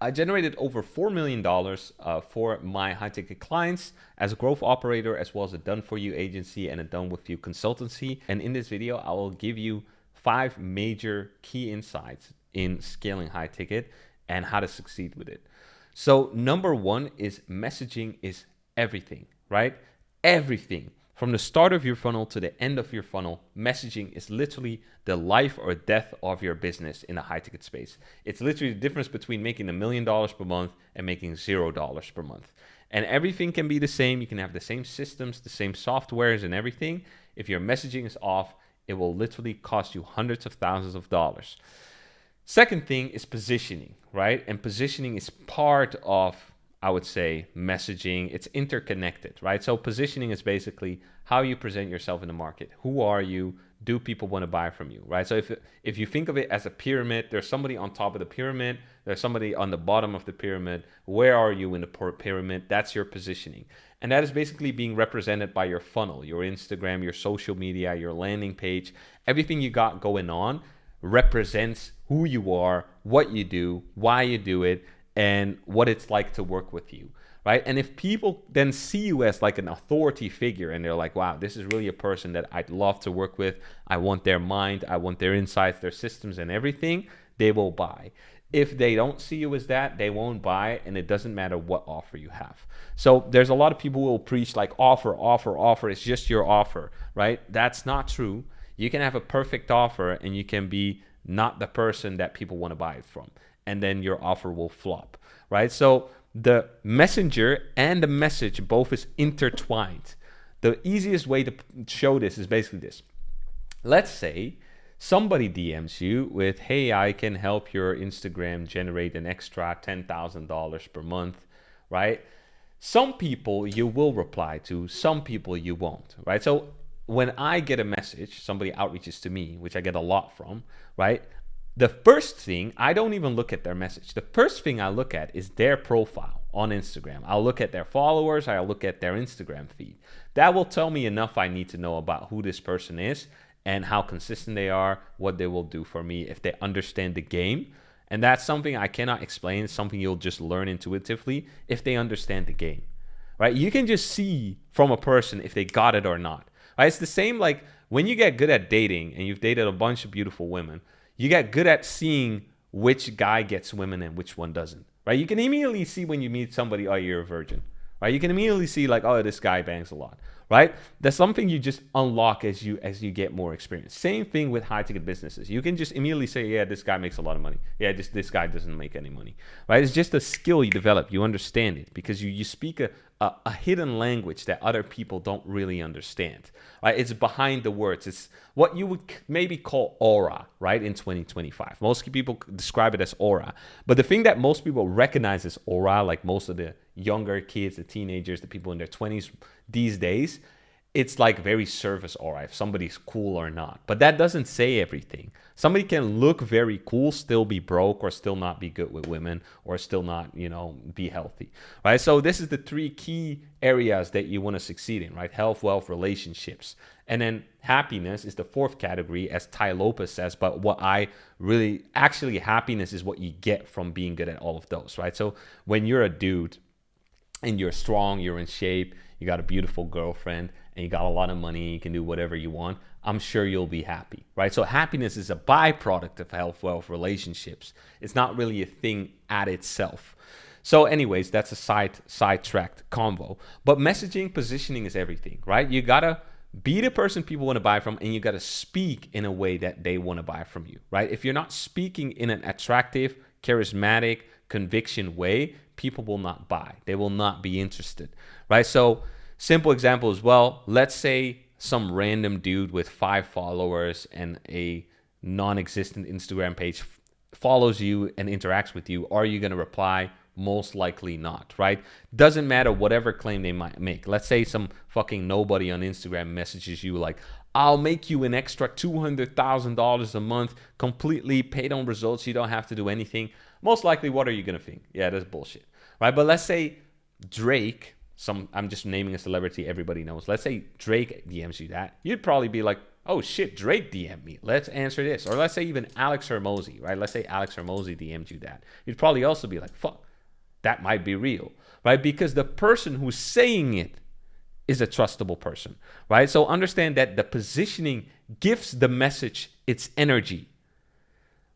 I generated over $4 million for my high ticket clients as a growth operator, as well as a done for you agency and a done with you consultancy. And in this video, I will give you 5 major key insights in scaling high ticket and how to succeed with it. So, number one is messaging is everything, right? Everything. From the start of your funnel to the end of your funnel, messaging is literally the life or death of your business in the high ticket space. It's literally the difference between making $1 million per month and making $0 per month. And everything can be the same. You can have the same systems, the same softwares and everything. If your messaging is off, it will literally cost you hundreds of thousands of dollars. Second thing is positioning, right? And positioning is part of, I would say, messaging. It's interconnected, right? So positioning is basically how you present yourself in the market. Who are you? Do people want to buy from you, right? So if you think of it as a pyramid, there's somebody on top of the pyramid, there's somebody on the bottom of the pyramid. Where are you in the pyramid? That's your positioning. And that is basically being represented by your funnel, your Instagram, your social media, your landing page, everything you got going on represents who you are, what you do, why you do it, and what it's like to work with you, right? And if people then see you as like an authority figure and they're like, wow, this is really a person that I'd love to work with, I want their mind, I want their insights, their systems and everything, they will buy. If they don't see you as that, they won't buy, and it doesn't matter what offer you have. So there's a lot of people who will preach like offer, offer, offer, it's just your offer, right? That's not true. You can have a perfect offer and you can be not the person that people want to buy it from. And then your offer will flop, right? So the messenger and the message both is intertwined. The easiest way to show this is basically this. Let's say somebody DMs you with, hey, I can help your Instagram generate an extra $10,000 per month, right? Some people you will reply to, some people you won't, right? So when I get a message, somebody outreaches to me, which I get a lot from, right? The first thing, I don't even look at their message. The first thing I look at is their profile on Instagram. I'll look at their followers, I'll look at their Instagram feed. That will tell me enough I need to know about who this person is and how consistent they are, what they will do for me, if they understand the game. And that's something I cannot explain. It's something you'll just learn intuitively if they understand the game, right? You can just see from a person if they got it or not. Right? It's the same like when you get good at dating and you've dated a bunch of beautiful women, you get good at seeing which guy gets women and which one doesn't, right? You can immediately see when you meet somebody, oh, you're a virgin, right? You can immediately see like, oh, this guy bangs a lot, right? That's something you just unlock as you get more experience. Same thing with high ticket businesses. You can just immediately say, yeah, this guy makes a lot of money. Yeah, this guy doesn't make any money, right? It's just a skill you develop. You understand it because you speak a hidden language that other people don't really understand, right? It's behind the words. It's what you would maybe call aura, right? In 2025, most people describe it as aura. But the thing that most people recognize as aura, like most of the younger kids, the teenagers, the people in their 20s these days, it's like very surface aura, if somebody's cool or not. But that doesn't say everything. Somebody can look very cool, still be broke, or still not be good with women, or still not, be healthy, right? So this is the 3 key areas that you want to succeed in, right? Health, wealth, relationships. And then happiness is the 4th category, as Tai Lopez says, but what I really, actually happiness is what you get from being good at all of those, right? So when you're a dude and you're strong, you're in shape, you got a beautiful girlfriend, and you got a lot of money, you can do whatever you want, I'm sure you'll be happy, right? So happiness is a byproduct of health, wealth, relationships. It's not really a thing at itself. So anyways, that's a sidetracked convo. But messaging, positioning is everything, right? You gotta be the person people want to buy from, and you gotta speak in a way that they want to buy from you, right? If you're not speaking in an attractive, charismatic, conviction way, people will not buy. They will not be interested, right? So simple example as well. Let's say some random dude with 5 followers and a non-existent Instagram page follows you and interacts with you. Are you going to reply? Most likely not, right? Doesn't matter whatever claim they might make. Let's say some fucking nobody on Instagram messages you like, I'll make you an extra $200,000 a month, completely paid on results. You don't have to do anything. Most likely, what are you going to think? Yeah, that's bullshit, right? But let's say Drake, I'm just naming a celebrity everybody knows. Let's say Drake DMs you that. You'd probably be like, Oh shit, Drake DM'd me. Let's answer this. Or let's say even Alex Hermosi, right? Let's say Alex Hermosi DM'd you that. You'd probably also be like, fuck, that might be real, right? Because the person who's saying it is a trustable person, right? So understand that the positioning gives the message its energy,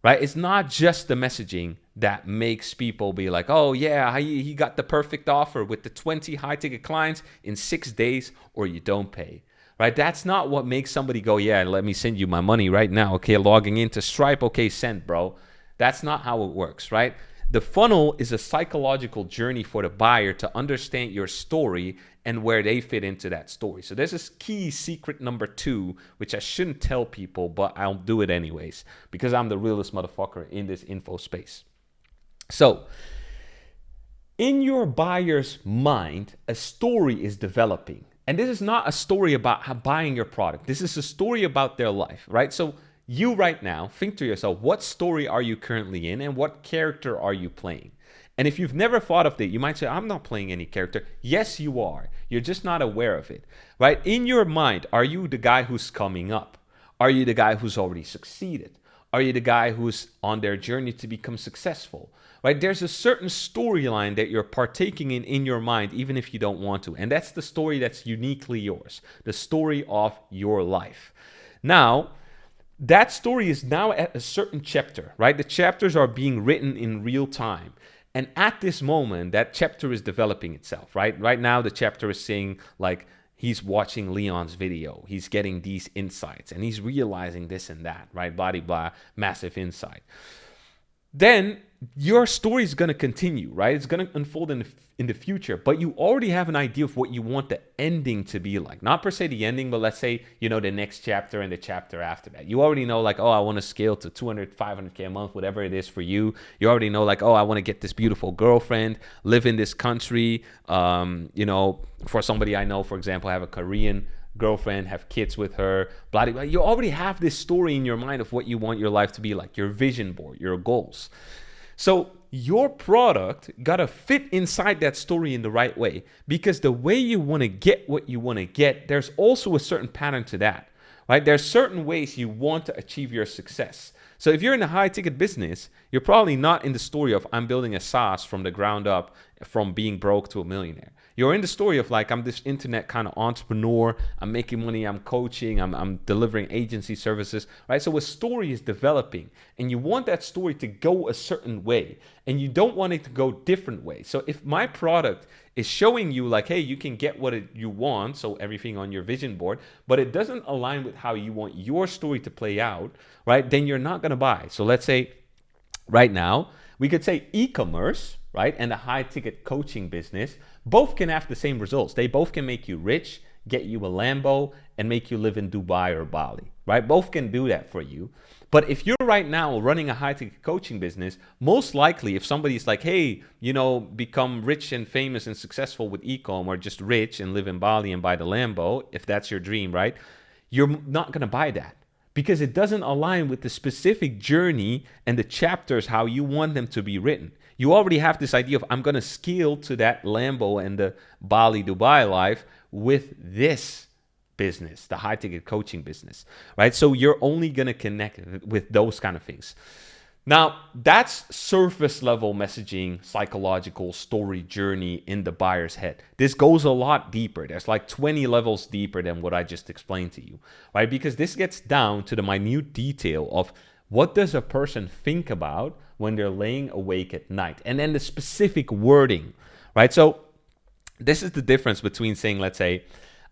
right? It's not just the messaging that makes people be like, oh yeah, he got the perfect offer with the 20 high ticket clients in 6 days, or you don't pay, right? That's not what makes somebody go, yeah, let me send you my money right now. Okay, logging into Stripe. Okay, send, bro. That's not how it works, right? The funnel is a psychological journey for the buyer to understand your story and where they fit into that story. So this is key secret number 2, which I shouldn't tell people, but I'll do it anyways because I'm the realest motherfucker in this info space. So in your buyer's mind, a story is developing. And this is not a story about buying your product. This is a story about their life, right? So you right now think to yourself, what story are you currently in and what character are you playing? And if you've never thought of that, you might say, I'm not playing any character. Yes, you are. You're just not aware of it, right? In your mind, are you the guy who's coming up? Are you the guy who's already succeeded? Are you the guy who's on their journey to become successful, right? There's a certain storyline that you're partaking in your mind, even if you don't want to. And that's the story that's uniquely yours, the story of your life. Now, that story is now at a certain chapter, right? The chapters are being written in real time. And at this moment, that chapter is developing itself, right? Right now, the chapter is saying, like, he's watching Leon's video. He's getting these insights and he's realizing this and that, right? Blah, blah, blah, massive insight. Then your story is going to continue, right? It's going to unfold in the future, but you already have an idea of what you want the ending to be like. Not per se the ending, but let's say, the next chapter and the chapter after that. You already know, like, oh, I want to scale to 200, 500K a month, whatever it is for you. You already know, like, oh, I want to get this beautiful girlfriend, live in this country. For somebody I know, for example, I have a Korean girlfriend, have kids with her, blah, blah, blah. You already have this story in your mind of what you want your life to be like, your vision board, your goals. So your product got to fit inside that story in the right way, because the way you want to get what you want to get, there's also a certain pattern to that, right? There's certain ways you want to achieve your success. So if you're in a high ticket business, you're probably not in the story of I'm building a SaaS from the ground up, from being broke to a millionaire. You're in the story of, like, I'm this internet kind of entrepreneur. I'm making money. I'm coaching. I'm delivering agency services, right? So a story is developing and you want that story to go a certain way and you don't want it to go different ways. So if my product is showing you, like, hey, you can get what you want, so everything on your vision board, but it doesn't align with how you want your story to play out, right? Then you're not going to buy. So let's say right now, we could say e-commerce, right, and a high ticket coaching business, both can have the same results. They both can make you rich, get you a Lambo, and make you live in Dubai or Bali, right? Both can do that for you. But if you're right now running a high ticket coaching business, most likely if somebody's like, hey, become rich and famous and successful with e-com, or just rich and live in Bali and buy the Lambo, if that's your dream, right? You're not going to buy that, because it doesn't align with the specific journey and the chapters how you want them to be written. You already have this idea of, I'm going to scale to that Lambo and the Bali, Dubai life with this business, the high ticket coaching business, right? So you're only going to connect with those kind of things. Now, that's surface level messaging, psychological story journey in the buyer's head. This goes a lot deeper. There's like 20 levels deeper than what I just explained to you, right? Because this gets down to the minute detail of what does a person think about when they're laying awake at night, and then the specific wording, right? So this is the difference between saying, let's say,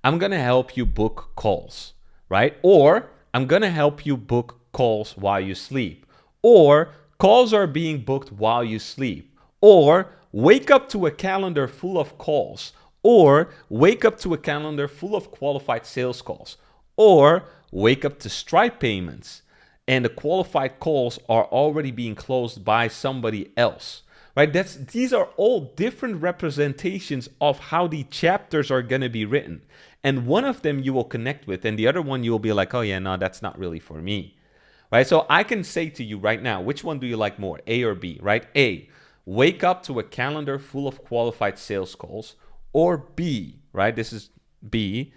I'm going to help you book calls, right? Or I'm going to help you book calls while you sleep. Or calls are being booked while you sleep. Or wake up to a calendar full of calls. Or wake up to a calendar full of qualified sales calls. Or wake up to Stripe payments and the qualified calls are already being closed by somebody else, right? These are all different representations of how the chapters are going to be written. And one of them you will connect with, and the other one you will be like, oh yeah, no, that's not really for me, right? So I can say to you right now, which one do you like more, A or B, right? A, wake up to a calendar full of qualified sales calls. Or B, right? This is B,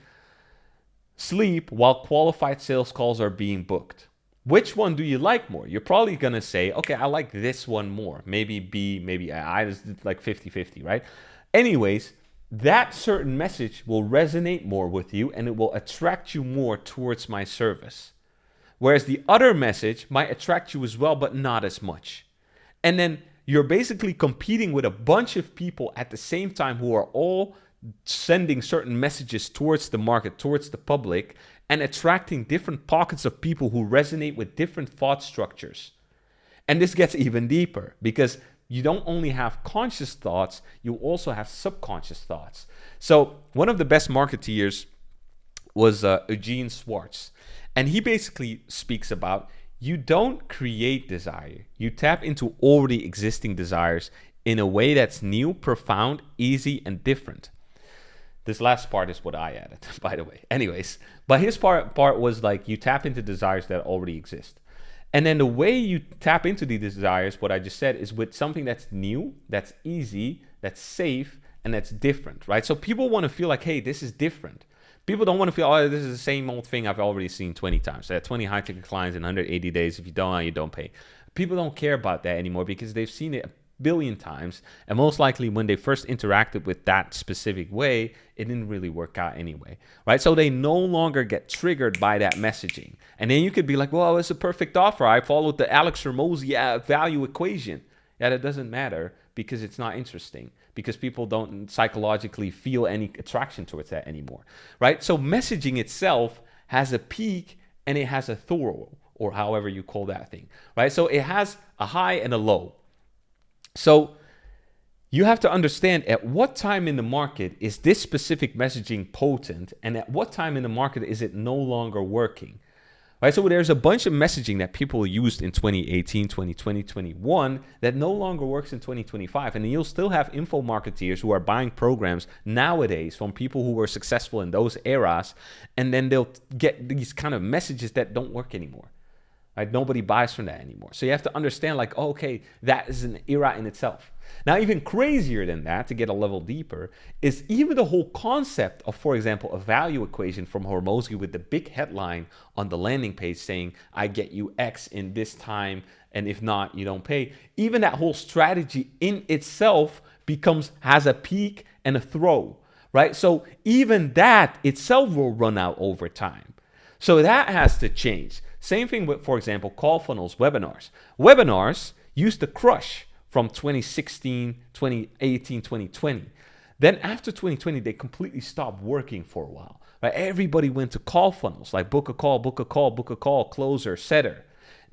sleep while qualified sales calls are being booked. Which one do you like more? You're probably going to say, okay, I like this one more. Maybe B, maybe A. It's like 50-50, right? Anyways, that certain message will resonate more with you and it will attract you more towards my service. Whereas the other message might attract you as well, but not as much. And then you're basically competing with a bunch of people at the same time who are all sending certain messages towards the market, towards the public, and attracting different pockets of people who resonate with different thought structures. And this gets even deeper because you don't only have conscious thoughts, you also have subconscious thoughts. So one of the best marketeers was Eugene Schwartz. And he basically speaks about you don't create desire. You tap into already existing desires in a way that's new, profound, easy, and different. This last part is what I added, by the way. Anyways, but his part was like you tap into desires that already exist. And then the way you tap into these desires, what I just said, is with something that's new, that's easy, that's safe, and that's different, right? So people want to feel like, hey, this is different. People don't want to feel, oh, this is the same old thing I've already seen 20 times. I had 20 high-ticket clients in 180 days. If you don't pay. People don't care about that anymore because they've seen it a billion times. And most likely when they first interacted with that specific way, it didn't really work out anyway, right? So they no longer get triggered by that messaging. And then you could be like, well, it's a perfect offer. I followed the Alex Hormozi value equation. Yeah, that doesn't matter because it's not interesting, because people don't psychologically feel any attraction towards that anymore, right? So messaging itself has a peak and it has a throw, or however you call that thing, right? So it has a high and a low. So you have to understand at what time in the market is this specific messaging potent, and at what time in the market is it no longer working. Right, so there's a bunch of messaging that people used in 2018, 2020, 2021 that no longer works in 2025. And you'll still have info marketeers who are buying programs nowadays from people who were successful in those eras. And then they'll get these kind of messages that don't work anymore. Right? Nobody buys from that anymore. So you have to understand like, oh, okay, that is an era in itself. Now, even crazier than that, to get a level deeper, is even the whole concept of, for example, a value equation from Hormozi with the big headline on the landing page saying, I get you X in this time, and if not, you don't pay. Even that whole strategy in itself has a peak and a throw, right? So even that itself will run out over time. So that has to change. Same thing with, for example, call funnels, webinars. Webinars used to crush from 2016, 2018, 2020. Then after 2020, they completely stopped working for a while. Right? Everybody went to call funnels, like book a call, book a call, book a call, closer, setter.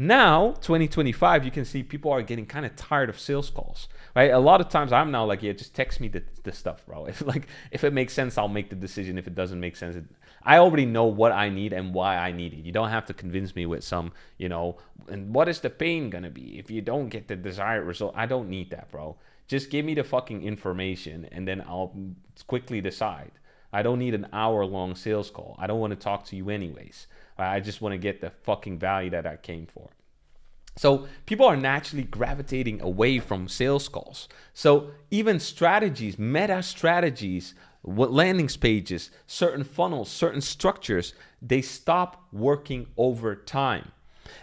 Now, 2025, you can see people are getting kind of tired of sales calls, right? A lot of times I'm now like, yeah, just text me the stuff, bro. If it makes sense, I'll make the decision. If it doesn't make sense, I already know what I need and why I need it. You don't have to convince me with some, and what is the pain going to be if you don't get the desired result? I don't need that, bro. Just give me the fucking information and then I'll quickly decide. I don't need an hour-long sales call. I don't want to talk to you anyways. I just want to get the fucking value that I came for. So people are naturally gravitating away from sales calls. So even strategies, meta strategies, landing pages, certain funnels, certain structures, they stop working over time.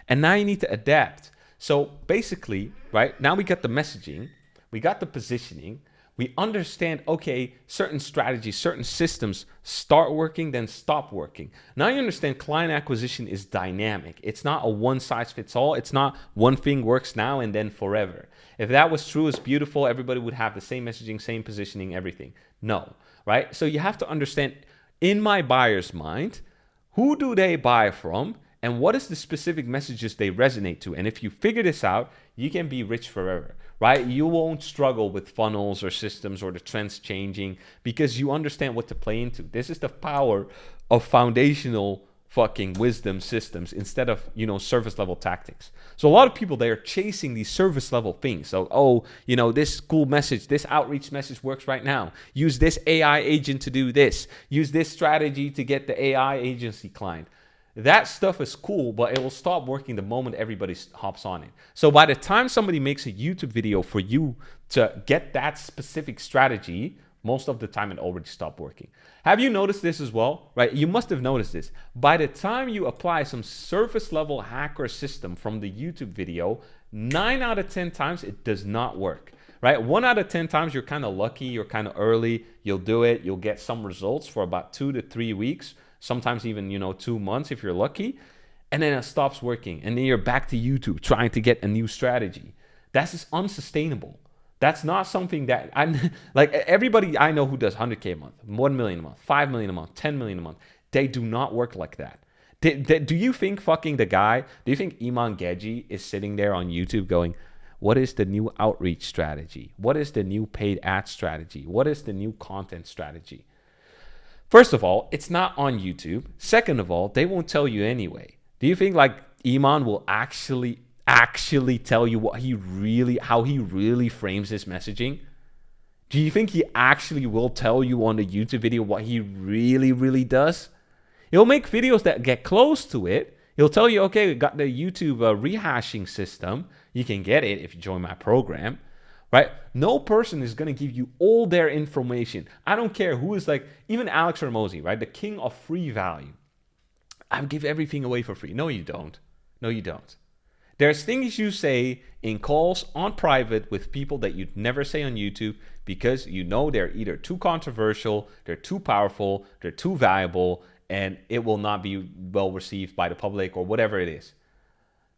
And now you need to adapt. So basically, right, now we got the messaging, we got the positioning, we understand, okay, certain strategies, certain systems start working, then stop working. Now you understand client acquisition is dynamic. It's not a one size fits all. It's not one thing works now and then forever. If that was true, it's beautiful. Everybody would have the same messaging, same positioning, everything. No, right? So you have to understand, in my buyer's mind, who do they buy from? And what is the specific messages they resonate to? And if you figure this out, you can be rich forever, right? You won't struggle with funnels or systems or the trends changing because you understand what to play into. This is the power of foundational fucking wisdom systems instead of, surface level tactics. So a lot of people, they are chasing these surface level things. So, this cool message, this outreach message works right now. Use this AI agent to do this. Use this strategy to get the AI agency client. That stuff is cool, but it will stop working the moment everybody hops on it. So by the time somebody makes a YouTube video for you to get that specific strategy, most of the time it already stopped working. Have you noticed this as well? Right? You must have noticed this. By the time you apply some surface level hacker system from the YouTube video, 9 out of 10 times it does not work. Right? 1 out of 10 times you're kind of lucky, you're kind of early, you'll do it, you'll get some results for about 2 to 3 weeks, sometimes even, 2 months if you're lucky, and then it stops working. And then you're back to YouTube trying to get a new strategy. That's just unsustainable. That's not something that I'm like everybody I know who does 100K a month, 1 million a month, 5 million a month, 10 million a month. They do not work like that. Do you think fucking the guy, do you think Iman Gadzhi is sitting there on YouTube going, what is the new outreach strategy? What is the new paid ad strategy? What is the new content strategy? First of all, it's not on YouTube. Second of all, they won't tell you anyway. Do you think like Iman will actually tell you how he really frames his messaging? Do you think he actually will tell you on the YouTube video what he really does? He'll make videos that get close to it. He'll tell you, okay, we got the YouTube rehashing system. You can get it if you join my program, right? No person is going to give you all their information. I don't care who is like, even Alex Hormozi, right? The king of free value. I give everything away for free. No, you don't. No, you don't. There's things you say in calls on private with people that you'd never say on YouTube because you know they're either too controversial, they're too powerful, they're too valuable, and it will not be well received by the public or whatever it is.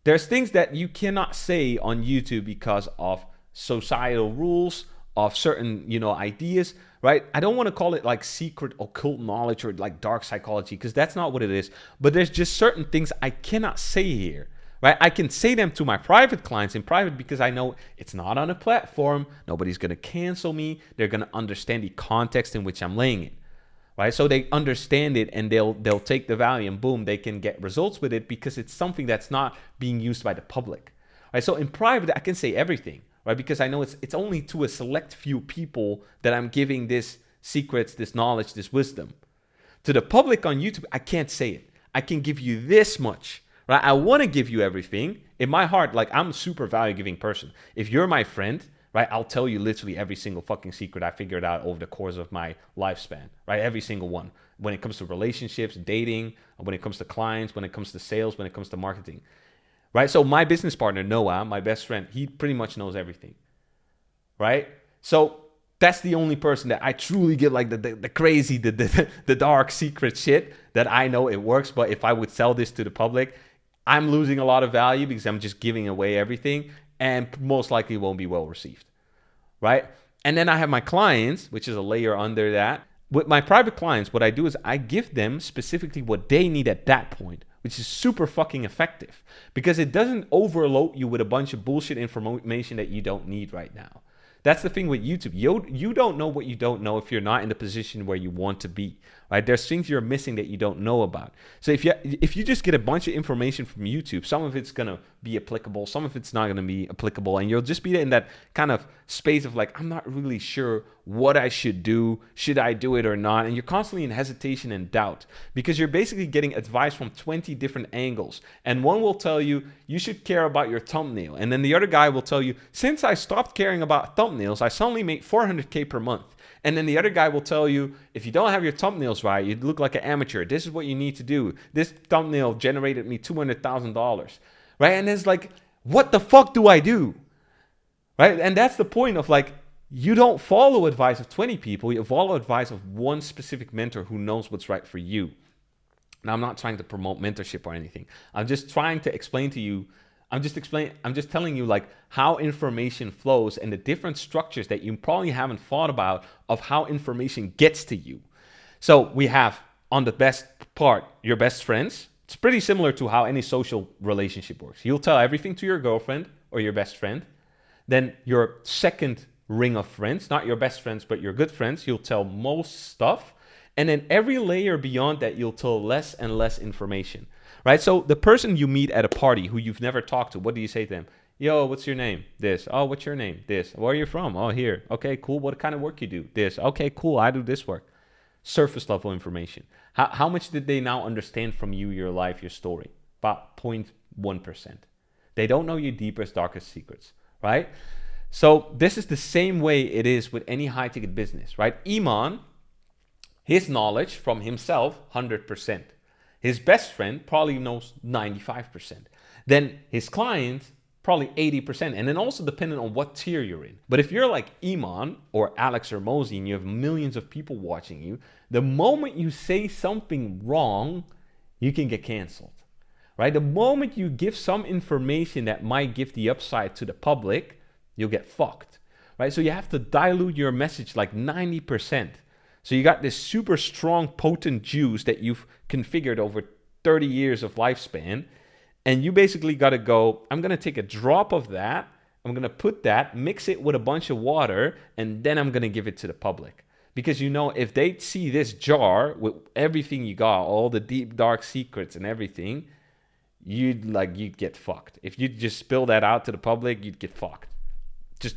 There's things that you cannot say on YouTube because of societal rules, of certain, ideas, right? I don't want to call it like secret occult knowledge or like dark psychology because that's not what it is. But there's just certain things I cannot say here. Right? I can say them to my private clients in private because I know it's not on a platform. Nobody's going to cancel me. They're going to understand the context in which I'm laying it. Right? So they understand it and they'll take the value and boom, they can get results with it because it's something that's not being used by the public. Right? So in private, I can say everything, right? Because I know it's only to a select few people that I'm giving this secrets, this knowledge, this wisdom. To the public on YouTube, I can't say it. I can give you this much. Right? I want to give you everything. In my heart, like I'm a super value giving person. If you're my friend, right, I'll tell you literally every single fucking secret I figured out over the course of my lifespan, right? Every single one. When it comes to relationships, dating, when it comes to clients, when it comes to sales, when it comes to marketing, right? So my business partner, Noah, my best friend, he pretty much knows everything, right? So that's the only person that I truly give like the crazy, the dark secret shit that I know it works. But if I would sell this to the public, I'm losing a lot of value because I'm just giving away everything and most likely won't be well received, right? And then I have my clients, which is a layer under that. With my private clients, what I do is I give them specifically what they need at that point, which is super fucking effective because it doesn't overload you with a bunch of bullshit information that you don't need right now. That's the thing with YouTube. You don't know what you don't know if you're not in the position where you want to be, right? There's things you're missing that you don't know about. So if you just get a bunch of information from YouTube, some of it's going to be applicable, some of it's not going to be applicable, and you'll just be in that kind of space of like, I'm not really sure what I should do. Should I do it or not? And you're constantly in hesitation and doubt because you're basically getting advice from 20 different angles. And one will tell you, you should care about your thumbnail. And then the other guy will tell you, since I stopped caring about thumbnails, I suddenly made 400K per month. And then the other guy will tell you, if you don't have your thumbnails right, you look like an amateur. This is what you need to do. This thumbnail generated me $200,000, right? And it's like, what the fuck do I do? Right? And that's the point of like, you don't follow advice of 20 people. You follow advice of one specific mentor who knows what's right for you. Now, I'm not trying to promote mentorship or anything. I'm just trying to explain to you. I'm just telling you like how information flows and the different structures that you probably haven't thought about of how information gets to you. So we have on the best part, your best friends. It's pretty similar to how any social relationship works. You'll tell everything to your girlfriend or your best friend. Then your second ring of friends, not your best friends, but your good friends, you'll tell most stuff. And then every layer beyond that, you'll tell less and less information, right? So the person you meet at a party who you've never talked to, what do you say to them? Yo, what's your name? This. Oh, what's your name? This. Where are you from? Oh, here. Okay, cool. What kind of work you do? This. Okay, cool. I do this work. Surface level information. How much did they now understand from you, your life, your story? About 0.1%. They don't know your deepest, darkest secrets, right? So this is the same way it is with any high ticket business, right? Iman, his knowledge from himself, 100%. His best friend probably knows 95%. Then his client, probably 80%. And then also depending on what tier you're in. But if you're like Iman or Alex Hormozi and you have millions of people watching you, the moment you say something wrong, you can get canceled, right? The moment you give some information that might give the upside to the public, you'll get fucked, right? So you have to dilute your message like 90%. So you got this super strong, potent juice that you've configured over 30 years of lifespan. And you basically got to go, I'm going to take a drop of that. I'm going to put that, mix it with a bunch of water, and then I'm going to give it to the public. Because, you know, if they see this jar with everything you got, all the deep, dark secrets and everything, you'd get fucked. If you just spill that out to the public, you'd get fucked.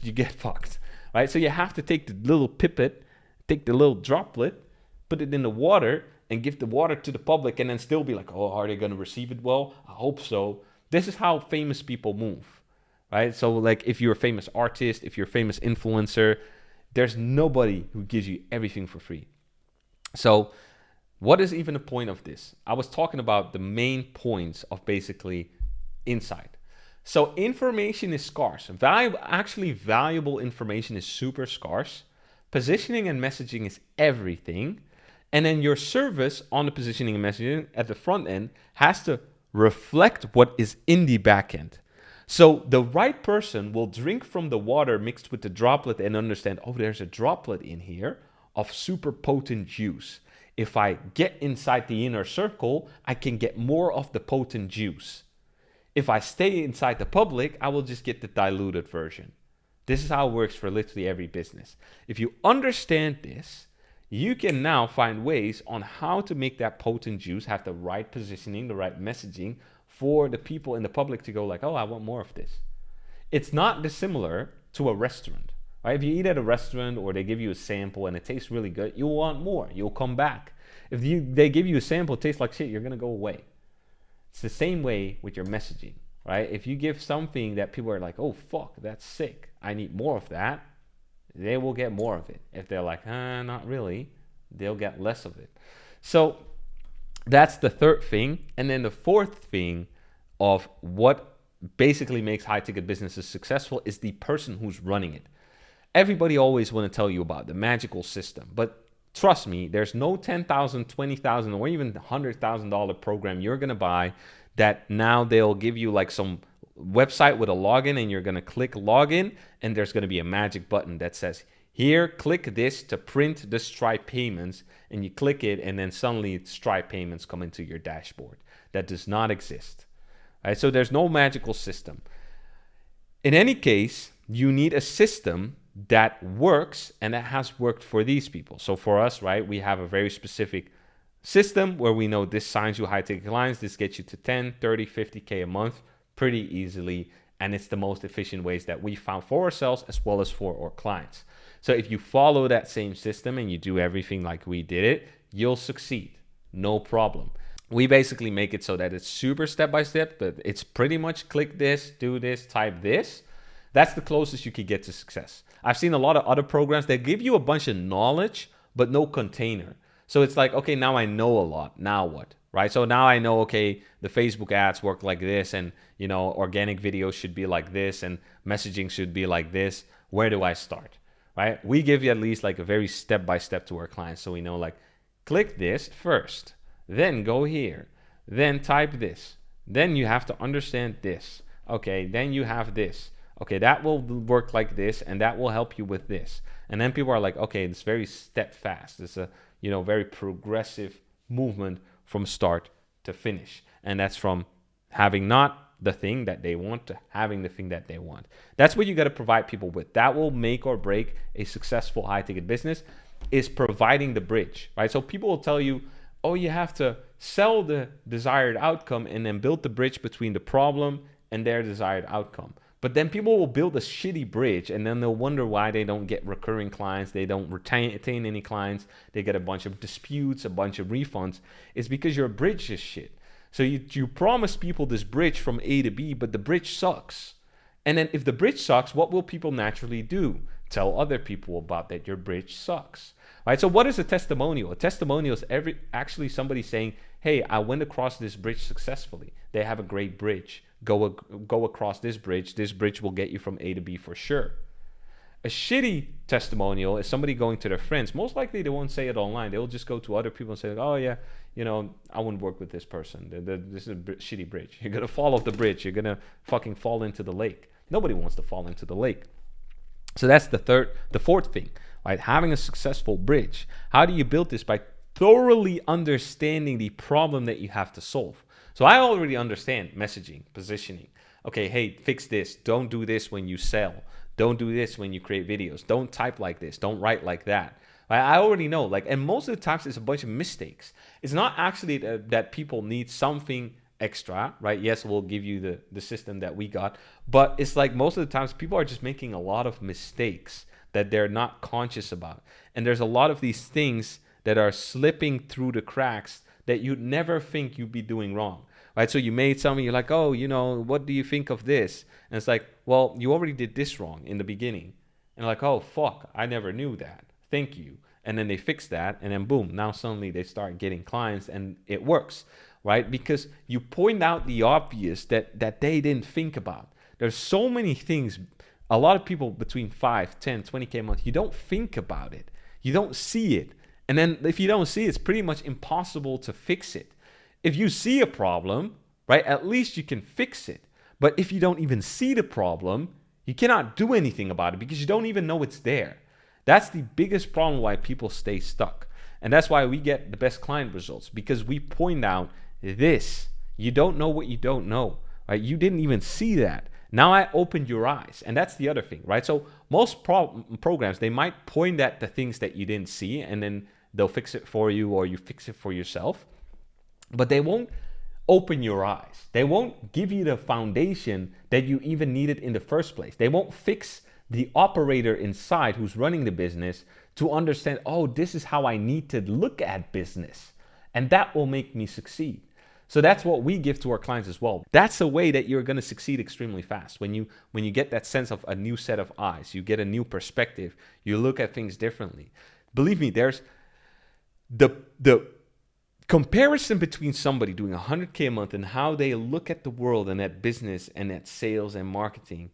You get fucked, right? So you have to take the little pipette, take the little droplet, put it in the water, and give the water to the public, and then still be like, oh, are they going to receive it well? I hope so. This is how famous people move, right? So like if you're a famous artist, if you're a famous influencer, there's nobody who gives you everything for free. So what is even the point of this? I was talking about the main points of basically insight. So information is scarce. Valuable information is super scarce. Positioning and messaging is everything. And then your service on the positioning and messaging at the front end has to reflect what is in the back end. So the right person will drink from the water mixed with the droplet and understand, oh, there's a droplet in here of super potent juice. If I get inside the inner circle, I can get more of the potent juice. If I stay inside the public, I will just get the diluted version. This is how it works for literally every business. If you understand this, you can now find ways on how to make that potent juice have the right positioning, the right messaging for the people in the public to go like, oh, I want more of this. It's not dissimilar to a restaurant, right? If you eat at a restaurant or they give you a sample and it tastes really good, you'll want more. You'll come back. If they give you a sample, it tastes like shit, you're going to go away. It's the same way with your messaging, right? If you give something that people are like, oh, fuck, that's sick, I need more of that, they will get more of it. If they're like, not really, they'll get less of it. So that's the third thing. And then the fourth thing of what basically makes high-ticket businesses successful is the person who's running it. Everybody always want to tell you about the magical system, but trust me, there's no $10,000, $20,000, or even $100,000 program you're going to buy that now they'll give you like some website with a login and you're going to click login and there's going to be a magic button that says, here, click this to print the Stripe payments, and you click it and then suddenly Stripe payments come into your dashboard. That does not exist. All right? So there's no magical system. In any case, you need a system that works and that has worked for these people. So for us, right, we have a very specific system where we know this signs you high ticket clients, this gets you to 10, 30, 50K a month pretty easily. And it's the most efficient ways that we found for ourselves as well as for our clients. So if you follow that same system and you do everything like we did it, you'll succeed. No problem. We basically make it so that it's super step-by-step, but it's pretty much click this, do this, type this. That's the closest you could get to success. I've seen a lot of other programs that give you a bunch of knowledge, but no container. So it's like, okay, now I know a lot. Now what? Right? So now I know, okay, the Facebook ads work like this, and you know, organic videos should be like this, and messaging should be like this. Where do I start? Right? We give you at least like a very step-by-step to our clients. So we know like, click this first, then go here, then type this. Then you have to understand this. Okay, then you have this. Okay, that will work like this, and that will help you with this. And then people are like, okay, it's very step fast. It's a, you know, very progressive movement from start to finish. And that's from having not the thing that they want to having the thing that they want. That's what you got to provide people with. That will make or break a successful high ticket business, is providing the bridge, right? So people will tell you, oh, you have to sell the desired outcome and then build the bridge between the problem and their desired outcome. But then people will build a shitty bridge and then they'll wonder why they don't get recurring clients. They don't retain any clients. They get a bunch of disputes, a bunch of refunds. It's because your bridge is shit. So you promise people this bridge from A to B, but the bridge sucks. And then if the bridge sucks, what will people naturally do? Tell other people about that your bridge sucks. Right? So what is a testimonial? A testimonial is actually somebody saying, hey, I went across this bridge successfully. They have a great bridge. Go across this bridge. This bridge will get you from A to B for sure. A shitty testimonial is somebody going to their friends. Most likely they won't say it online. They'll just go to other people and say, oh yeah, I wouldn't work with this person. This is a shitty bridge. You're going to fall off the bridge. You're going to fucking fall into the lake. Nobody wants to fall into the lake. So that's the fourth thing, right? Having a successful bridge. How do you build this? By thoroughly understanding the problem that you have to solve. So I already understand messaging, positioning. Okay, hey, fix this. Don't do this when you sell. Don't do this when you create videos. Don't type like this. Don't write like that. I already know, and most of the times it's a bunch of mistakes. It's not actually that people need something extra, right? Yes, we'll give you the system that we got, but it's like most of the times people are just making a lot of mistakes that they're not conscious about. And there's a lot of these things that are slipping through the cracks that you'd never think you'd be doing wrong. Right, so you made something, you're like, oh, what do you think of this? And it's like, well, you already did this wrong in the beginning. And like, oh, fuck, I never knew that. Thank you. And then they fix that, and then boom, now suddenly they start getting clients, and it works, right? Because you point out the obvious that they didn't think about. There's so many things. A lot of people between 5, 10, 20K a month, you don't think about it. You don't see it. And then if you don't see it, it's pretty much impossible to fix it. If you see a problem, right, at least you can fix it. But if you don't even see the problem, you cannot do anything about it because you don't even know it's there. That's the biggest problem why people stay stuck. And that's why we get the best client results, because we point out this. You don't know what you don't know, right? You didn't even see that. Now I opened your eyes. And that's the other thing, right? So most programs, they might point at the things that you didn't see, and then they'll fix it for you, or you fix it for yourself. But they won't open your eyes. They won't give you the foundation that you even needed in the first place. They won't fix the operator inside who's running the business to understand, oh, this is how I need to look at business. And that will make me succeed. So that's what we give to our clients as well. That's a way that you're going to succeed extremely fast. When you get that sense of a new set of eyes, you get a new perspective, you look at things differently. Believe me, there's the comparison between somebody doing 100K a month and how they look at the world and at business and at sales and marketing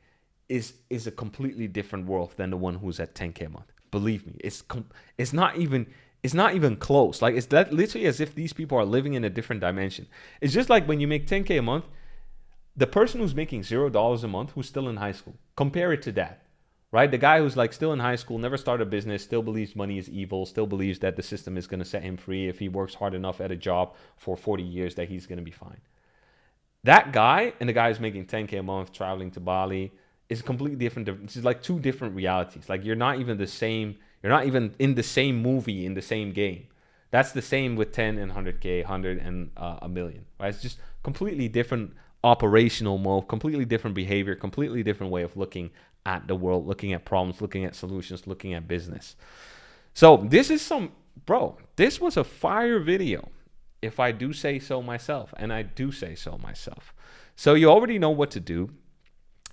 is a completely different world than the one who's at 10K a month. Believe me, it's not even close. Like, it's literally as if these people are living in a different dimension. It's just like when you make 10K a month, the person who's making $0 a month, who's still in high school, compare it to that. Right? The guy who's like still in high school, never started a business, still believes money is evil, still believes that the system is going to set him free if he works hard enough at a job for 40 years that he's going to be fine. That guy and the guy who's making 10K a month traveling to Bali is completely different. It's like two different realities. Like, you're not even in the same movie, in the same game. That's the same with 10 and 100K, 100 and a million. Right? It's just completely different operational mode, completely different behavior, completely different way of looking at the world, looking at problems, looking at solutions, looking at business. So this was a fire video, if I do say so myself, and I do say so myself. So you already know what to do.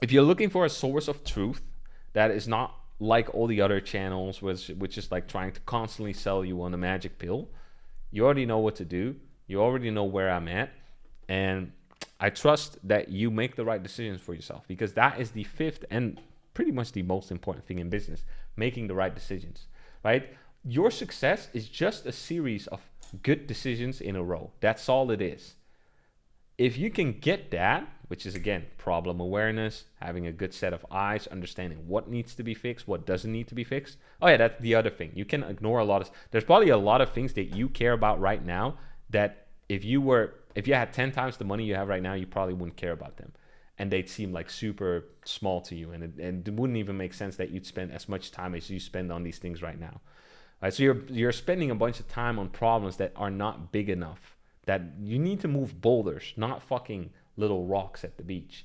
If you're looking for a source of truth that is not like all the other channels, which is like trying to constantly sell you on a magic pill, you already know what to do. You already know where I'm at. And I trust that you make the right decisions for yourself, because that is the fifth and pretty much the most important thing in business, making the right decisions, right? Your success is just a series of good decisions in a row. That's all it is. If you can get that, which is again, problem awareness, having a good set of eyes, understanding what needs to be fixed, what doesn't need to be fixed. Oh yeah, that's the other thing. You can ignore there's probably a lot of things that you care about right now that if you had 10 times the money you have right now, you probably wouldn't care about them. And they'd seem like super small to you. And it wouldn't even make sense that you'd spend as much time as you spend on these things right now. Right? So you're spending a bunch of time on problems that are not big enough, that you need to move boulders, not fucking little rocks at the beach.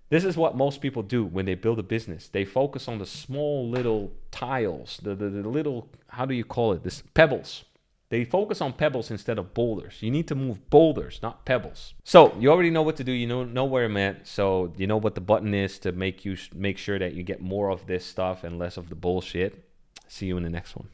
This is what most people do when they build a business. They focus on the small little tiles, the little, how do you call it? This pebbles. They focus on pebbles instead of boulders. You need to move boulders, not pebbles. So you already know what to do. You know where I'm at. So you know what the button is to make sure that you get more of this stuff and less of the bullshit. See you in the next one.